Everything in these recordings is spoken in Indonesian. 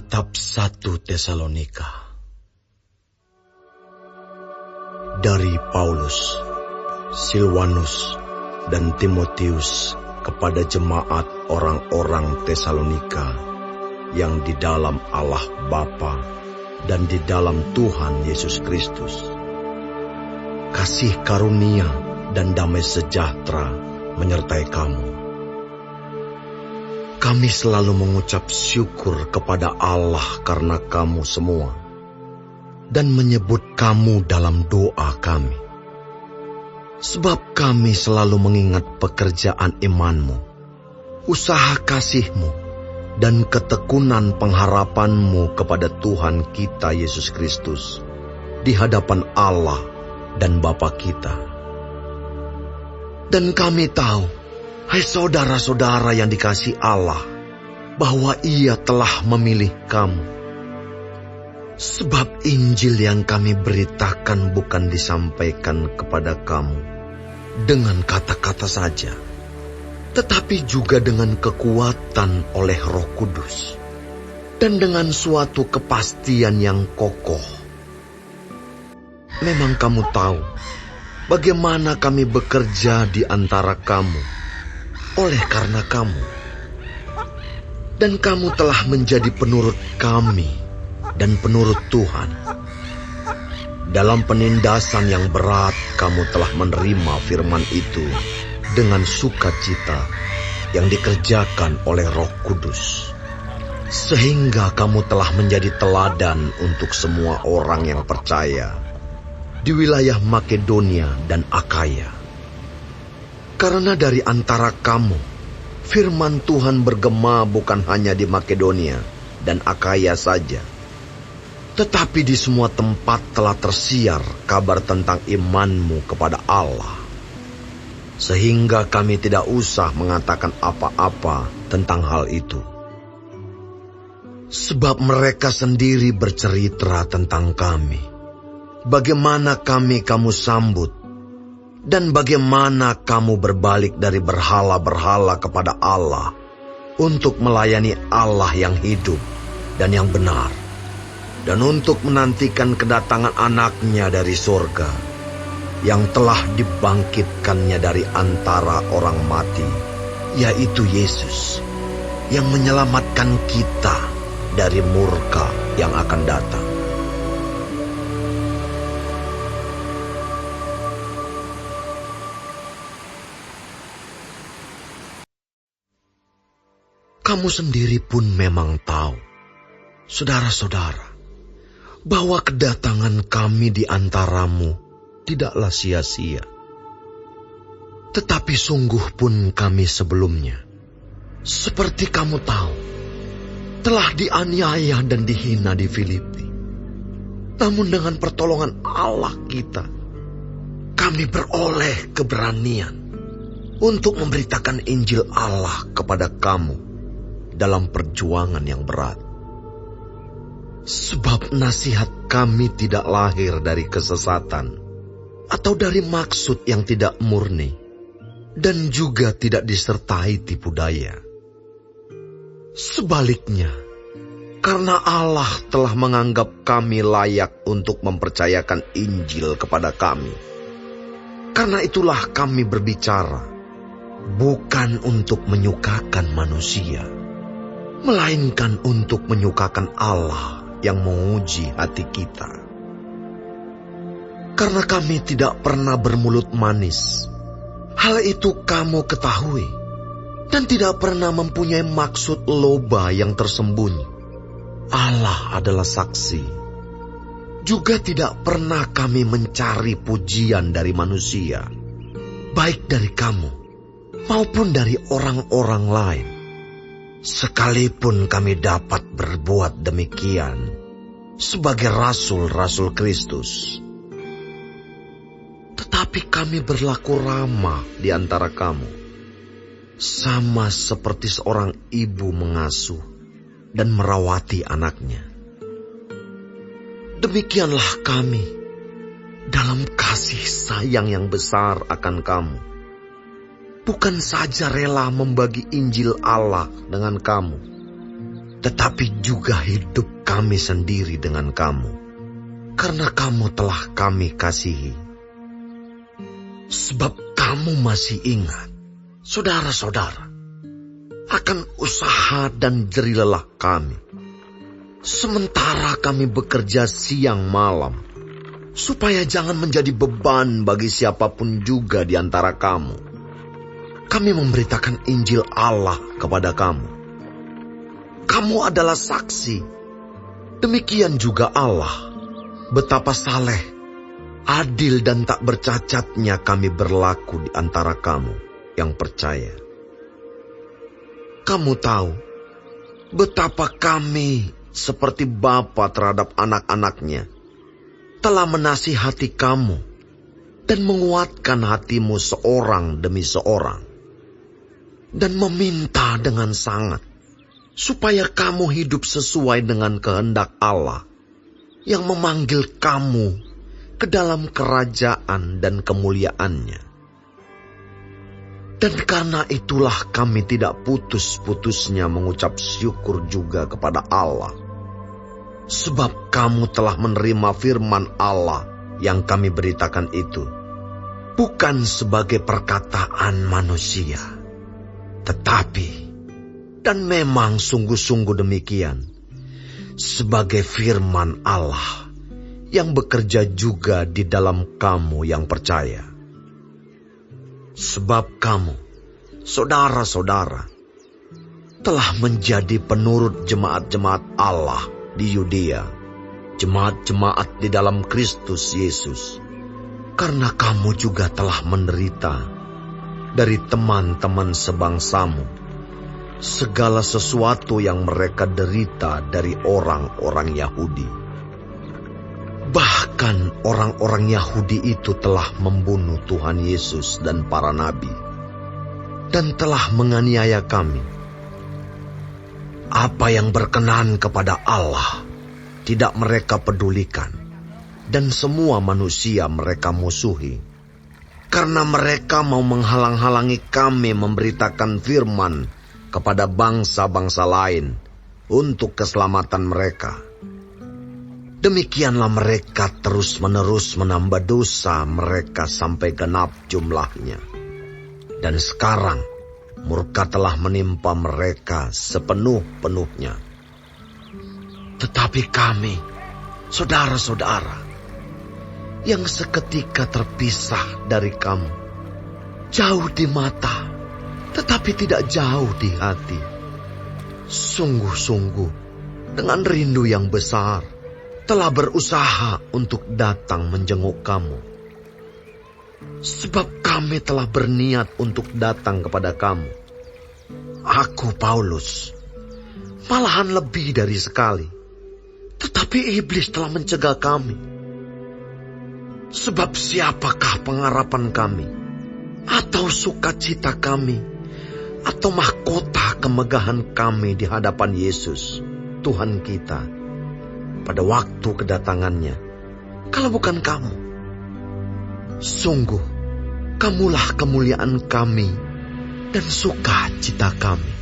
Kitab 1 Tesalonika. Dari Paulus, Silwanus, dan Timotius kepada jemaat orang-orang Tesalonika yang di dalam Allah Bapa dan di dalam Tuhan Yesus Kristus. Kasih karunia dan damai sejahtera menyertai kamu. Kami selalu mengucap syukur kepada Allah karena kamu semua, dan menyebut kamu dalam doa kami. Sebab kami selalu mengingat pekerjaan imanmu, usaha kasihmu, dan ketekunan pengharapanmu kepada Tuhan kita Yesus Kristus, di hadapan Allah dan Bapa kita. Dan kami tahu, hai saudara-saudara yang dikasihi Allah, bahwa Ia telah memilih kamu. Sebab Injil yang kami beritakan bukan disampaikan kepada kamu dengan kata-kata saja, tetapi juga dengan kekuatan oleh Roh Kudus, dan dengan suatu kepastian yang kokoh. Memang kamu tahu bagaimana kami bekerja di antara kamu oleh karena kamu, dan kamu telah menjadi penurut kami dan penurut Tuhan. Dalam penindasan yang berat kamu telah menerima firman itu dengan sukacita yang dikerjakan oleh Roh Kudus, sehingga kamu telah menjadi teladan untuk semua orang yang percaya di wilayah Makedonia dan Akaya. Karena dari antara kamu, firman Tuhan bergema bukan hanya di Makedonia dan Akaya saja, tetapi di semua tempat telah tersiar kabar tentang imanmu kepada Allah. Sehingga kami tidak usah mengatakan apa-apa tentang hal itu. Sebab mereka sendiri bercerita tentang kami, bagaimana kamu sambut, dan bagaimana kamu berbalik dari berhala-berhala kepada Allah untuk melayani Allah yang hidup dan yang benar, dan untuk menantikan kedatangan anaknya dari surga, yang telah dibangkitkannya dari antara orang mati, yaitu Yesus, yang menyelamatkan kita dari murka yang akan datang. Kamu sendiri pun memang tahu, saudara-saudara, bahwa kedatangan kami di antaramu tidaklah sia-sia. Tetapi sungguh pun kami sebelumnya, seperti kamu tahu, telah dianiaya dan dihina di Filipi. Namun dengan pertolongan Allah kita, kami beroleh keberanian untuk memberitakan Injil Allah kepada kamu dalam perjuangan yang berat. Sebab nasihat kami tidak lahir dari kesesatan atau dari maksud yang tidak murni, dan juga tidak disertai tipu daya. Sebaliknya, karena Allah telah menganggap kami layak untuk mempercayakan Injil kepada kami, karena itulah kami berbicara, bukan untuk menyukakan manusia, melainkan untuk menyukakan Allah yang menguji hati kita. Karena kami tidak pernah bermulut manis, hal itu kamu ketahui, dan tidak pernah mempunyai maksud loba yang tersembunyi. Allah adalah saksi. Juga tidak pernah kami mencari pujian dari manusia, baik dari kamu maupun dari orang-orang lain. Sekalipun kami dapat berbuat demikian sebagai rasul-rasul Kristus, tetapi kami berlaku ramah di antara kamu, sama seperti seorang ibu mengasuh dan merawati anaknya. Demikianlah kami dalam kasih sayang yang besar akan kamu. Bukan saja rela membagi Injil Allah dengan kamu, tetapi juga hidup kami sendiri dengan kamu, karena kamu telah kami kasihi. Sebab kamu masih ingat, saudara-saudara, akan usaha dan jerih lelah kami, sementara kami bekerja siang malam, supaya jangan menjadi beban bagi siapapun juga di antara kamu. Kami memberitakan Injil Allah kepada kamu. Kamu adalah saksi. Demikian juga Allah, betapa saleh, adil dan tak bercacatnya kami berlaku di antara kamu yang percaya. Kamu tahu betapa kami seperti bapa terhadap anak-anaknya telah menasihati kamu dan menguatkan hatimu seorang demi seorang, dan meminta dengan sangat supaya kamu hidup sesuai dengan kehendak Allah yang memanggil kamu ke dalam kerajaan dan kemuliaannya. Dan karena itulah kami tidak putus-putusnya mengucap syukur juga kepada Allah, sebab kamu telah menerima firman Allah yang kami beritakan itu, bukan sebagai perkataan manusia, tetapi, dan memang sungguh-sungguh demikian, sebagai firman Allah yang bekerja juga di dalam kamu yang percaya. Sebab kamu, saudara-saudara, telah menjadi penurut jemaat-jemaat Allah di Yudea, jemaat-jemaat di dalam Kristus Yesus, karena kamu juga telah menderita dari teman-teman sebangsamu segala sesuatu yang mereka derita dari orang-orang Yahudi. Bahkan orang-orang Yahudi itu telah membunuh Tuhan Yesus dan para nabi, dan telah menganiaya kami. Apa yang berkenan kepada Allah tidak mereka pedulikan, dan semua manusia mereka musuhi, karena mereka mau menghalang-halangi kami memberitakan firman kepada bangsa-bangsa lain untuk keselamatan mereka. Demikianlah mereka terus-menerus menambah dosa mereka sampai genap jumlahnya. Dan sekarang murka telah menimpa mereka sepenuh-penuhnya. Tetapi kami, saudara-saudara, yang seketika terpisah dari kamu, jauh di mata, tetapi tidak jauh di hati, sungguh-sungguh dengan rindu yang besar, telah berusaha untuk datang menjenguk kamu. Sebab kami telah berniat untuk datang kepada kamu. Aku, Paulus, malahan lebih dari sekali, tetapi iblis telah mencegah kami. Sebab siapakah pengharapan kami, atau sukacita kami, atau mahkota kemegahan kami di hadapan Yesus, Tuhan kita, pada waktu kedatangannya, kalau bukan kamu? Sungguh, kamulah kemuliaan kami dan sukacita kami.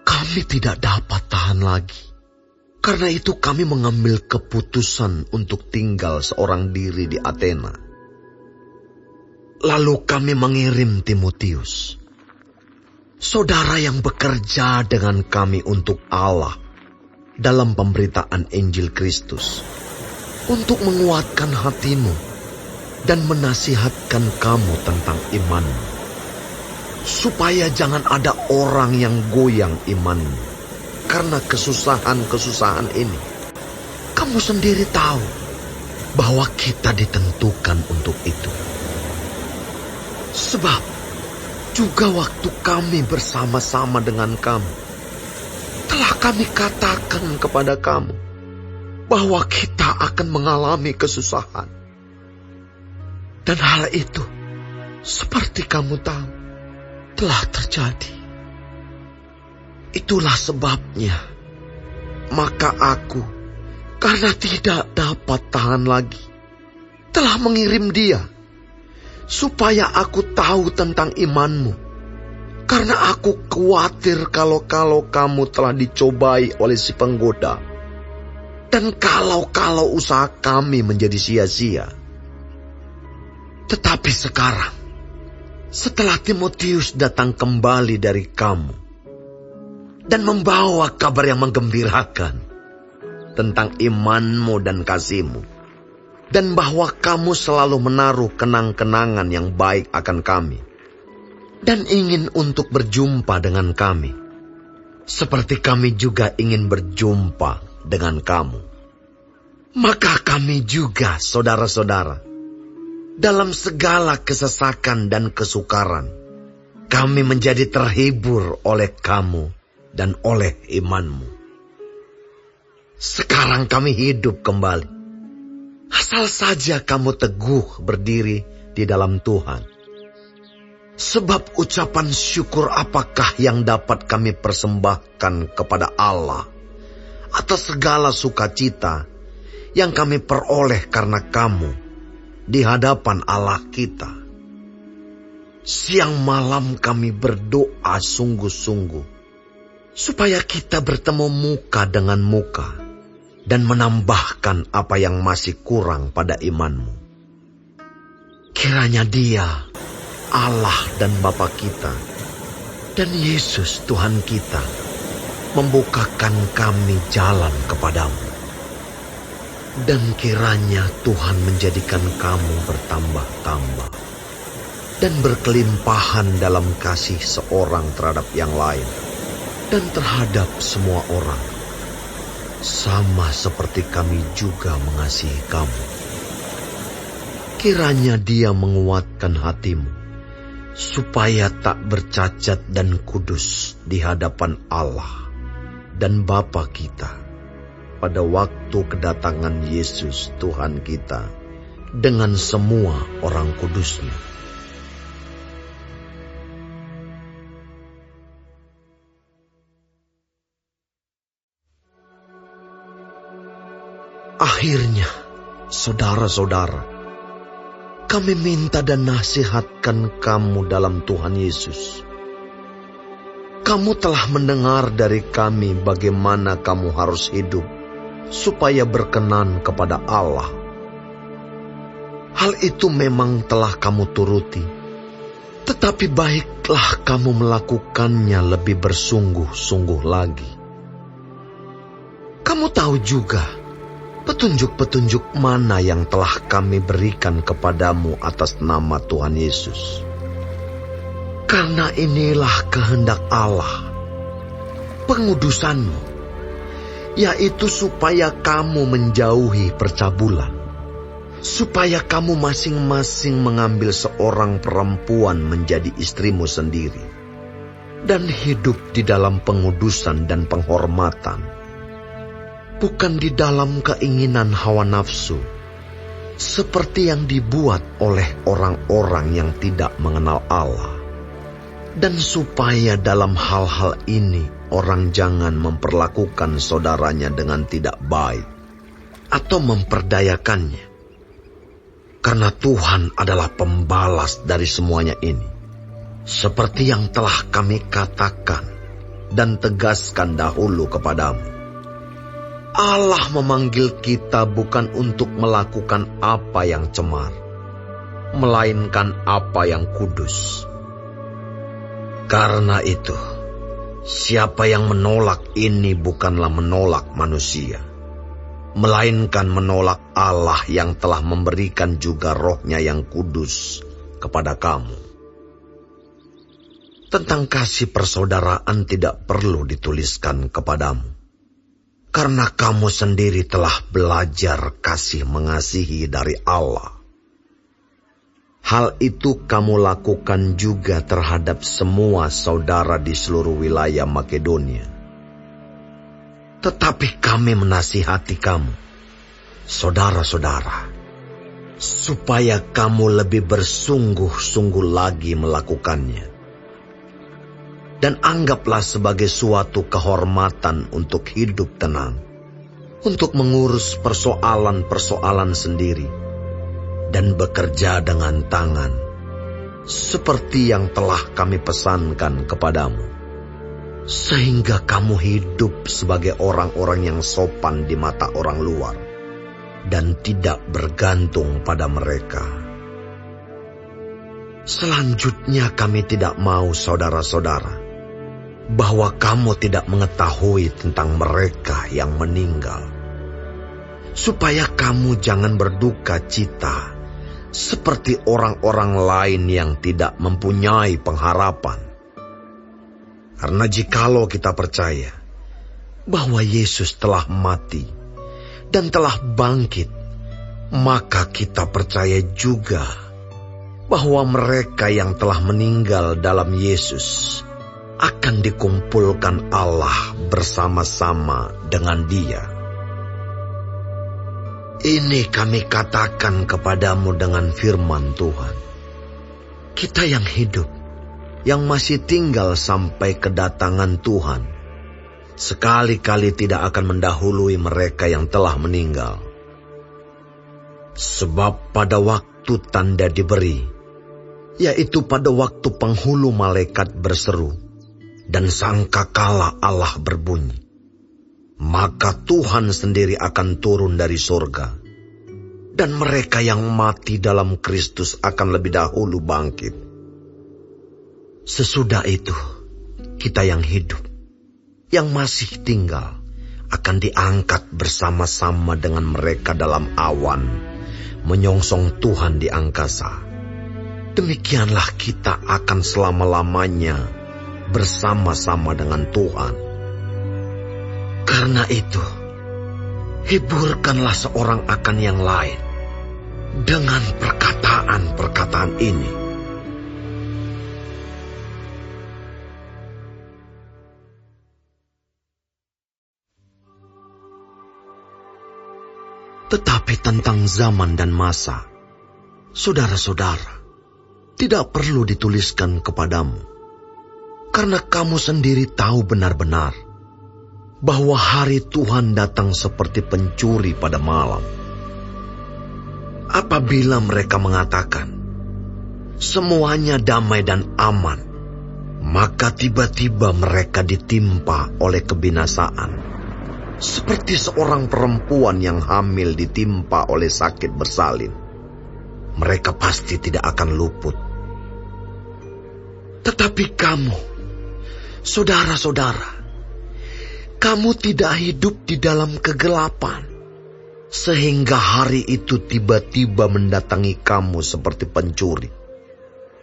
Kami tidak dapat tahan lagi. Karena itu kami mengambil keputusan untuk tinggal seorang diri di Athena. Lalu kami mengirim Timotius, saudara yang bekerja dengan kami untuk Allah dalam pemberitaan Injil Kristus, untuk menguatkan hatimu dan menasihatkan kamu tentang iman, supaya jangan ada orang yang goyang imanmu karena kesusahan-kesusahan ini. Kamu sendiri tahu bahwa kita ditentukan untuk itu. Sebab juga waktu kami bersama-sama dengan kamu, telah kami katakan kepada kamu bahwa kita akan mengalami kesusahan. Dan hal itu, seperti kamu tahu, telah terjadi. Itulah sebabnya, maka aku, karena tidak dapat tahan lagi, telah mengirim dia, supaya aku tahu tentang imanmu. Karena aku khawatir kalau kamu telah dicobai oleh si penggoda. Dan kalau usaha kami menjadi sia-sia. Tetapi sekarang, setelah Timotius datang kembali dari kamu dan membawa kabar yang menggembirakan tentang imanmu dan kasihmu, dan bahwa kamu selalu menaruh kenang-kenangan yang baik akan kami, dan ingin untuk berjumpa dengan kami, seperti kami juga ingin berjumpa dengan kamu. Maka kami juga, saudara-saudara, dalam segala kesesakan dan kesukaran, kami menjadi terhibur oleh kamu dan oleh imanmu. Sekarang kami hidup kembali, asal saja kamu teguh berdiri di dalam Tuhan. Sebab ucapan syukur apakah yang dapat kami persembahkan kepada Allah atas segala sukacita yang kami peroleh karena kamu di hadapan Allah kita. Siang malam kami berdoa sungguh-sungguh supaya kita bertemu muka dengan muka dan menambahkan apa yang masih kurang pada imanmu. Kiranya Dia, Allah dan Bapa kita, dan Yesus Tuhan kita, membukakan kami jalan kepadamu. Dan kiranya Tuhan menjadikan kamu bertambah-tambah dan berkelimpahan dalam kasih seorang terhadap yang lain dan terhadap semua orang, sama seperti kami juga mengasihi kamu. Kiranya Dia menguatkan hatimu, supaya tak bercacat dan kudus di hadapan Allah dan Bapa kita pada waktu kedatangan Yesus Tuhan kita dengan semua orang kudus-Nya. Akhirnya, saudara-saudara, kami minta dan nasihatkan kamu dalam Tuhan Yesus. Kamu telah mendengar dari kami bagaimana kamu harus hidup supaya berkenan kepada Allah. Hal itu memang telah kamu turuti, tetapi baiklah kamu melakukannya lebih bersungguh-sungguh lagi. Kamu tahu juga petunjuk-petunjuk mana yang telah kami berikan kepadamu atas nama Tuhan Yesus. Karena inilah kehendak Allah, pengudusanmu, yaitu supaya kamu menjauhi percabulan, supaya kamu masing-masing mengambil seorang perempuan menjadi istrimu sendiri, dan hidup di dalam pengudusan dan penghormatan, bukan di dalam keinginan hawa nafsu, seperti yang dibuat oleh orang-orang yang tidak mengenal Allah. Dan supaya dalam hal-hal ini orang jangan memperlakukan saudaranya dengan tidak baik atau memperdayakannya. Karena Tuhan adalah pembalas dari semuanya ini, seperti yang telah kami katakan dan tegaskan dahulu kepadamu. Allah memanggil kita bukan untuk melakukan apa yang cemar, melainkan apa yang kudus. Karena itu, siapa yang menolak ini bukanlah menolak manusia, melainkan menolak Allah yang telah memberikan juga Roh-Nya yang kudus kepada kamu. Tentang kasih persaudaraan tidak perlu dituliskan kepadamu, karena kamu sendiri telah belajar kasih mengasihi dari Allah. Hal itu kamu lakukan juga terhadap semua saudara di seluruh wilayah Makedonia. Tetapi kami menasihati kamu, saudara-saudara, supaya kamu lebih bersungguh-sungguh lagi melakukannya. Dan anggaplah sebagai suatu kehormatan untuk hidup tenang, untuk mengurus persoalan-persoalan sendiri, dan bekerja dengan tangan seperti yang telah kami pesankan kepadamu, sehingga kamu hidup sebagai orang-orang yang sopan di mata orang luar dan tidak bergantung pada mereka. Selanjutnya kami tidak mau, saudara-saudara, bahwa kamu tidak mengetahui tentang mereka yang meninggal, supaya kamu jangan berduka cita seperti orang-orang lain yang tidak mempunyai pengharapan. Karena jikalau kita percaya bahwa Yesus telah mati dan telah bangkit, maka kita percaya juga bahwa mereka yang telah meninggal dalam Yesus akan dikumpulkan Allah bersama-sama dengan Dia. Ini kami katakan kepadamu dengan firman Tuhan. Kita yang hidup, yang masih tinggal sampai kedatangan Tuhan, sekali-kali tidak akan mendahului mereka yang telah meninggal. Sebab pada waktu tanda diberi, yaitu pada waktu penghulu malaikat berseru dan sangkakala Allah berbunyi, maka Tuhan sendiri akan turun dari surga, dan mereka yang mati dalam Kristus akan lebih dahulu bangkit. Sesudah itu, kita yang hidup, yang masih tinggal, akan diangkat bersama-sama dengan mereka dalam awan, menyongsong Tuhan di angkasa. Demikianlah kita akan selama-lamanya bersama-sama dengan Tuhan. Karena itu, hiburkanlah seorang akan yang lain dengan perkataan-perkataan ini. Tetapi tentang zaman dan masa, saudara-saudara, tidak perlu dituliskan kepadamu, karena kamu sendiri tahu benar-benar bahwa hari Tuhan datang seperti pencuri pada malam. Apabila mereka mengatakan, semuanya damai dan aman, maka tiba-tiba mereka ditimpa oleh kebinasaan, seperti seorang perempuan yang hamil ditimpa oleh sakit bersalin. Mereka pasti tidak akan luput. Tetapi kamu, saudara-saudara, kamu tidak hidup di dalam kegelapan, sehingga hari itu tiba-tiba mendatangi kamu seperti pencuri.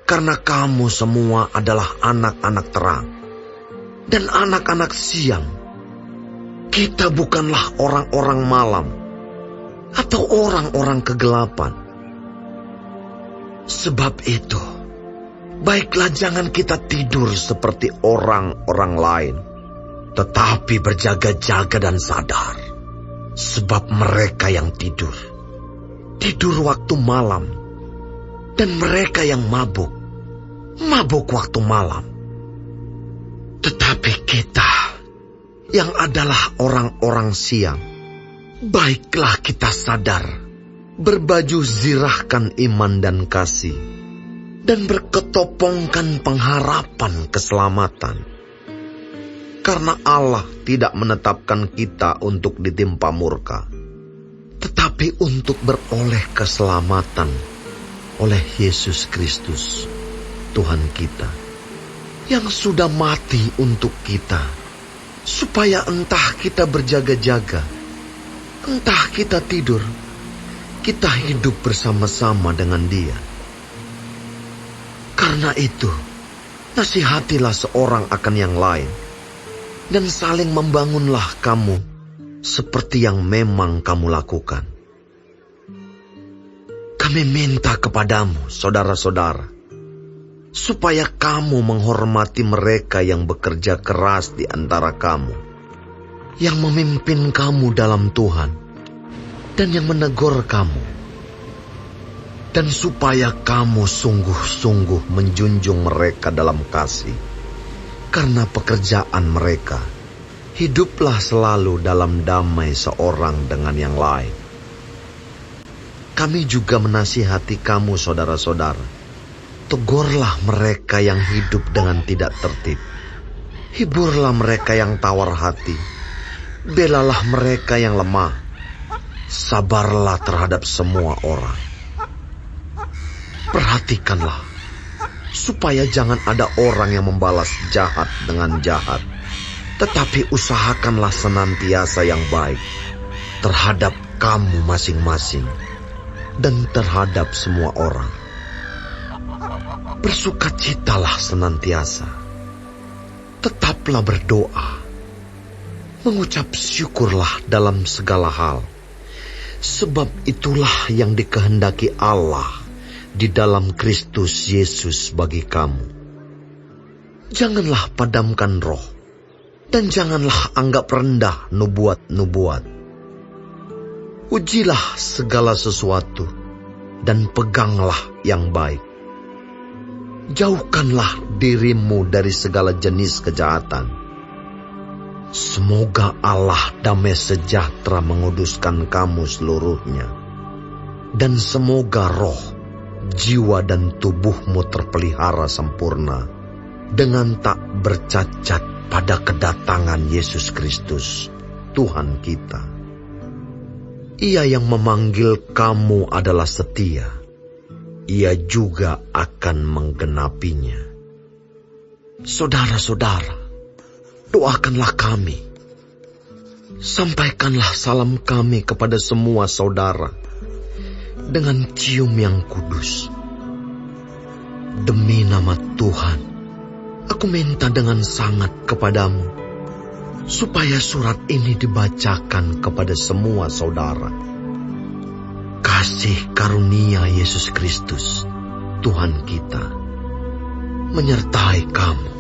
Karena kamu semua adalah anak-anak terang dan anak-anak siang. Kita bukanlah orang-orang malam atau orang-orang kegelapan. Sebab itu, baiklah jangan kita tidur seperti orang-orang lain, tetapi berjaga-jaga dan sadar. Sebab mereka yang tidur waktu malam, dan mereka yang mabuk waktu malam. Tetapi kita yang adalah orang-orang siang, baiklah kita sadar, berbaju zirahkan iman dan kasih, dan berketopongkan pengharapan keselamatan. Karena Allah tidak menetapkan kita untuk ditimpa murka, tetapi untuk beroleh keselamatan oleh Yesus Kristus, Tuhan kita, yang sudah mati untuk kita, supaya entah kita berjaga-jaga, entah kita tidur, kita hidup bersama-sama dengan Dia. Karena itu, nasihatilah seorang akan yang lain, dan saling membangunlah kamu seperti yang memang kamu lakukan. Kami minta kepadamu, saudara-saudara, supaya kamu menghormati mereka yang bekerja keras di antara kamu, yang memimpin kamu dalam Tuhan, dan yang menegur kamu. Dan supaya kamu sungguh-sungguh menjunjung mereka dalam kasih, karena pekerjaan mereka. Hiduplah selalu dalam damai seorang dengan yang lain. Kami juga menasihati kamu, saudara-saudara, tegurlah mereka yang hidup dengan tidak tertib. Hiburlah mereka yang tawar hati. Belalah mereka yang lemah. Sabarlah terhadap semua orang. Perhatikanlah, supaya jangan ada orang yang membalas jahat dengan jahat. Tetapi usahakanlah senantiasa yang baik terhadap kamu masing-masing dan terhadap semua orang. Bersukacitalah senantiasa. Tetaplah berdoa. Mengucap syukurlah dalam segala hal. Sebab itulah yang dikehendaki Allah di dalam Kristus Yesus bagi kamu. Janganlah padamkan roh, dan janganlah anggap rendah nubuat-nubuat. Ujilah segala sesuatu, dan peganglah yang baik. Jauhkanlah dirimu dari segala jenis kejahatan. Semoga Allah damai sejahtera menguduskan kamu seluruhnya. Dan semoga roh, jiwa dan tubuhmu terpelihara sempurna dengan tak bercacat pada kedatangan Yesus Kristus, Tuhan kita. Ia yang memanggil kamu adalah setia. Ia juga akan menggenapinya. Saudara-saudara, doakanlah kami. Sampaikanlah salam kami kepada semua saudara dengan cium yang kudus. Demi nama Tuhan, aku minta dengan sangat kepadamu, supaya surat ini dibacakan kepada semua saudara. Kasih karunia Yesus Kristus, Tuhan kita, menyertai kamu.